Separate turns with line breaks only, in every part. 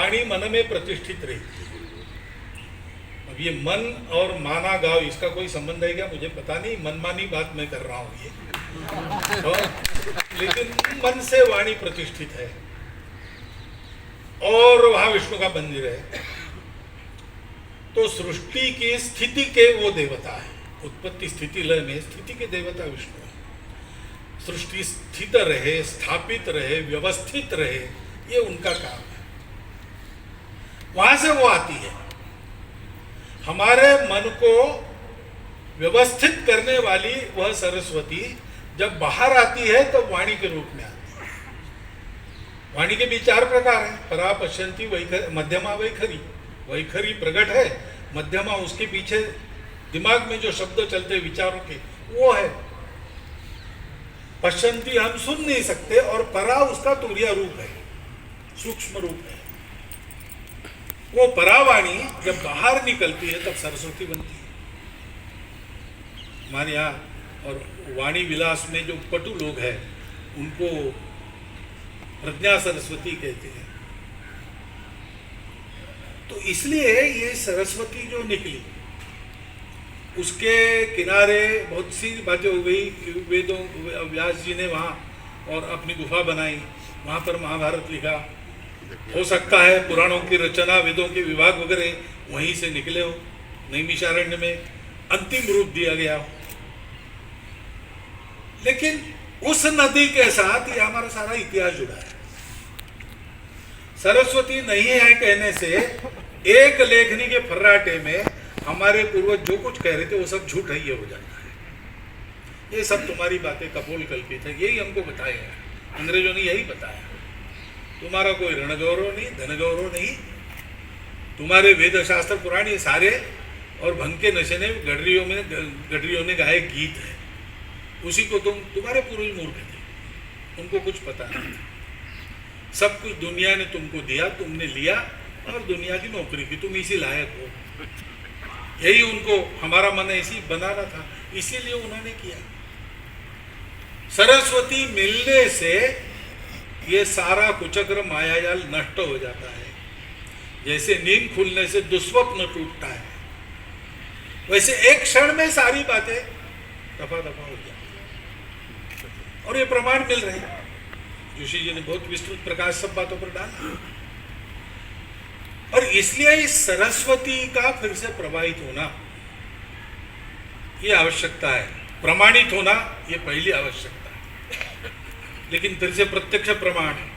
वाणी मन में प्रतिष्ठित रहती है। अब ये मन और माना गाँव, इसका कोई संबंध है क्या मुझे पता नहीं, मनमानी बात मैं कर रहा हूँ ये तो, लेकिन मन से वाणी प्रतिष्ठित है और वहां विष्णु का मंदिर है। तो सृष्टि की स्थिति के वो देवता है, उत्पत्ति स्थिति लय में स्थिति के देवता विष्णु है। सृष्टि स्थित रहे, स्थापित रहे, व्यवस्थित रहे, ये उनका काम है। वहां से वो आती है। हमारे मन को व्यवस्थित करने वाली वह सरस्वती जब बाहर आती है तो वाणी के रूप में आती है। वाणी के भी 4 प्रकार हैं, परा, पश्यंती, मध्यमा, वैखरी। वैखरी प्रकट है, मध्यमा उसके पीछे दिमाग में जो शब्द चलते विचारों के वो है। पश्यंती हम सुन नहीं सकते, और परा उसका तुरिया रूप है, सूक्ष्म रूप है। वो परावाणी जब बाहर निकलती है तब सरस्वती बनती है हमारे यहाँ। और वाणी विलास में जो पटु लोग हैं उनको प्रज्ञा सरस्वती कहते हैं। तो इसलिए ये सरस्वती जो निकली उसके किनारे बहुत सी बातें हो गई। वेदों, व्यास जी ने वहाँ और अपनी गुफा बनाई, वहाँ पर महाभारत लिखा। हो सकता है पुराणों की रचना, वेदों के विभाग वगैरह वहीं से निकले हो, नैमिषारण्य में अंतिम रूप दिया गया हो। लेकिन उस नदी के साथ ये हमारा सारा इतिहास जुड़ा है। सरस्वती नहीं है कहने से एक लेखनी के फर्राटे में हमारे पूर्वज जो कुछ कह रहे थे वो सब झूठ है, ये हो जाता है। ये सब तुम्हारी बातें कपोल कल्पित है, यही हमको बताया, अंग्रेजों ने यही बताया। तुम्हारा कोई ऋण गौरव नहीं, धन गौरव नहीं, तुम्हारे वेद शास्त्र पुराण ये सारे और भंग के नशे ने गडरियों ने गाए गीत है, उसी को तुम्हारे पूर्वज मूर्ख थे, उनको कुछ पता नहीं। सब कुछ दुनिया ने तुमको दिया, तुमने लिया और दुनिया की नौकरी की, तुम इसी लायक हो। यही उनको हमारा मन ऐसी बनाना था, इसीलिए उन्होंने किया। सरस्वती मिलने से ये सारा कुचक्र मायाजाल नष्ट हो जाता है। जैसे नींद खुलने से दुस्वप्न टूटता है, वैसे एक क्षण में सारी बातें दफा दफा हो जाती है। और ये प्रमाण मिल रहे हैं, जोशी जी ने बहुत विस्तृत प्रकाश सब बातों पर डाला। और इसलिए इस सरस्वती का फिर से प्रवाहित होना ये आवश्यकता है, प्रमाणित होना ये पहली आवश्यकता है। लेकिन फिर से प्रत्यक्ष प्रमाण है।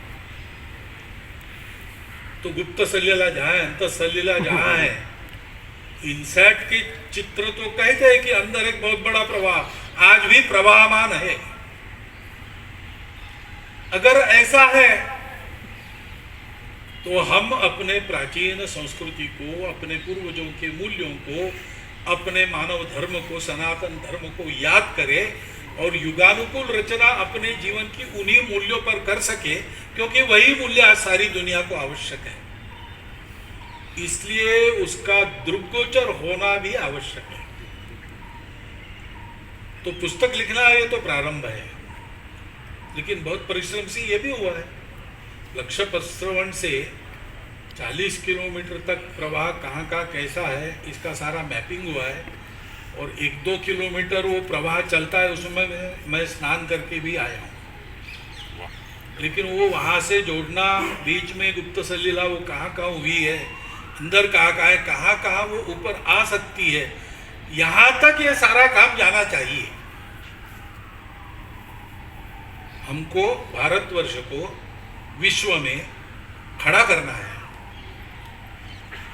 तो गुप्त सलीला जहां है, अंत सलीला जहां है, इनसैट के चित्र तो कहते हैं कि अंदर एक बहुत बड़ा प्रवाह आज भी प्रवाहमान है। अगर ऐसा है तो हम अपने प्राचीन संस्कृति को, अपने पूर्वजों के मूल्यों को, अपने मानव धर्म को, सनातन धर्म को याद करें और युगानुकूल रचना अपने जीवन की उन्हीं मूल्यों पर कर सके, क्योंकि वही मूल्य आज सारी दुनिया को आवश्यक है। इसलिए उसका दृग्गोचर होना भी आवश्यक है। तो पुस्तक लिखना ये तो प्रारंभ है, लेकिन बहुत परिश्रम से ये भी हुआ है। लक्ष्य प्रश्रवण से 40 किलोमीटर तक प्रवाह कहाँ का कैसा है इसका सारा मैपिंग हुआ है, और 1-2 किलोमीटर वो प्रवाह चलता है, उसमें मैं स्नान करके भी आया हूँ। लेकिन वो वहाँ से जोड़ना, बीच में गुप्त सलीला वो कहाँ कहाँ हुई है, अंदर कहाँ कहाँ है, कहाँ कहाँ वो ऊपर आ सकती है, यहाँ तक ये सारा काम जाना चाहिए। हमको भारतवर्ष को विश्व में खड़ा करना है,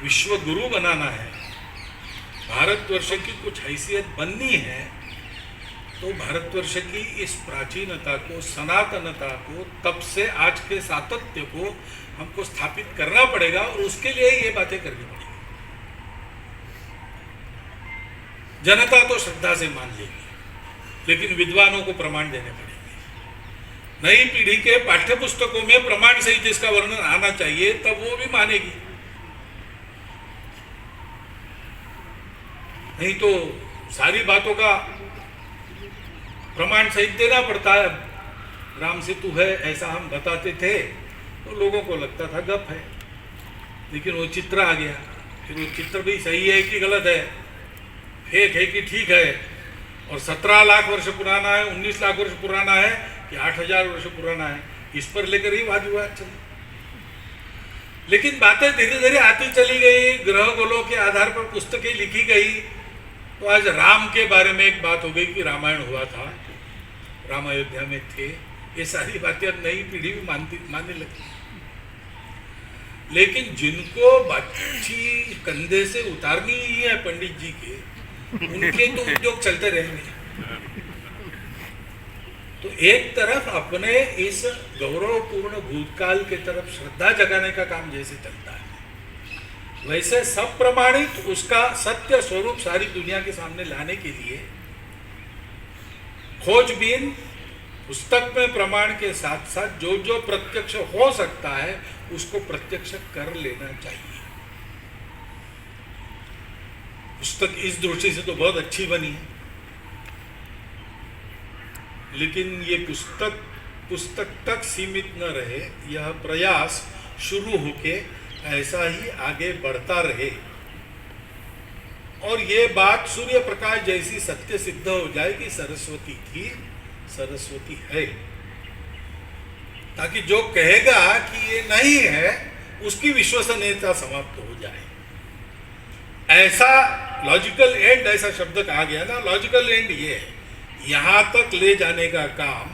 विश्व गुरु बनाना है, भारतवर्ष की कुछ हैसियत बननी है। तो भारतवर्ष की इस प्राचीनता को, सनातनता को, तब से आज के सातत्य को हमको स्थापित करना पड़ेगा, और उसके लिए ये बातें करनी पड़ेगी। जनता तो श्रद्धा से मान लेगी, लेकिन विद्वानों को प्रमाण देने पड़ेंगे। नई पीढ़ी के पाठ्य पुस्तकों में प्रमाण सहित इसका वर्णन आना चाहिए, तब वो भी मानेगी। नहीं तो सारी बातों का प्रमाण सहित देना पड़ता है। राम सेतु है ऐसा हम बताते थे तो लोगों को लगता था गप है, लेकिन वो चित्र आ गया, फिर वो चित्र भी सही है कि गलत है, फेक है कि ठीक है, और 17 लाख वर्ष पुराना है, 19 लाख वर्ष पुराना है कि 8,000 वर्ष पुराना है, इस पर लेकर ही वाद विवाद चले। लेकिन बातें धीरे धीरे आती चली गई, ग्रह गोलों के आधार पर पुस्तकें लिखी गई। तो आज राम के बारे में एक बात हो गई कि रामायण हुआ था, राम अयोध्या में थे, ये सारी बातें अब नई पीढ़ी भी मानने लगी। लेकिन जिनको बच्ची कंधे से उतारनी ही है पंडित जी के, उनके तो उद्योग चलते रहेंगे। तो एक तरफ अपने इस गौरवपूर्ण भूतकाल के तरफ श्रद्धा जगाने का काम जैसे चलता है, वैसे सब प्रमाणित उसका सत्य स्वरूप सारी दुनिया के सामने लाने के लिए खोजबीन पुस्तक में प्रमाण के साथ साथ जो जो प्रत्यक्ष हो सकता है उसको प्रत्यक्ष कर लेना चाहिए। पुस्तक इस दृष्टि से तो बहुत अच्छी बनी है, लेकिन ये पुस्तक तक सीमित न रहे, यह प्रयास शुरू होके ऐसा ही आगे बढ़ता रहे और ये बात सूर्य प्रकाश जैसी सत्य सिद्ध हो जाए कि सरस्वती थी, सरस्वती है, ताकि जो कहेगा कि ये नहीं है उसकी विश्वसनीयता समाप्त हो जाए। ऐसा लॉजिकल एंड, ऐसा शब्द कहा गया ना, लॉजिकल एंड ये है, यहाँ तक ले जाने का काम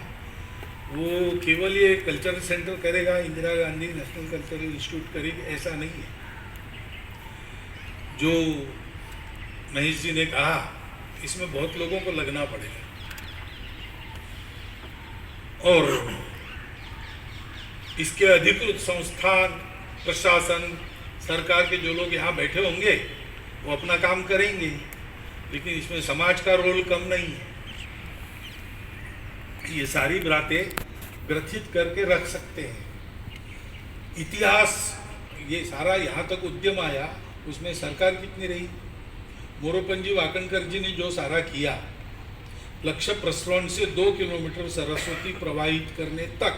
वो केवल ये कल्चरल सेंटर करेगा, Indira Gandhi national cultural institute करेगी, ऐसा नहीं है। जो महेश जी ने कहा, इसमें बहुत लोगों को लगना पड़ेगा और इसके अधिकृत संस्थान, प्रशासन, सरकार के जो लोग यहाँ बैठे होंगे वो अपना काम करेंगे, लेकिन इसमें समाज का रोल कम नहीं है। ये सारी बातें ग्रथित करके रख सकते हैं। इतिहास, ये सारा यहाँ तक उद्यम आया, उसमें सरकार कितनी रही? मोरोपंजी वाकणकर जी ने जो सारा किया, लक्ष्य प्रसरण से 2 किलोमीटर सरस्वती प्रवाहित करने तक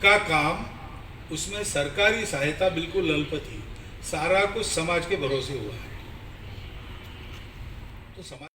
का काम, उसमें सरकारी सहायता बिल्कुल अल्प थी, सारा कुछ समाज के भरोसे हुआ है। तो समाज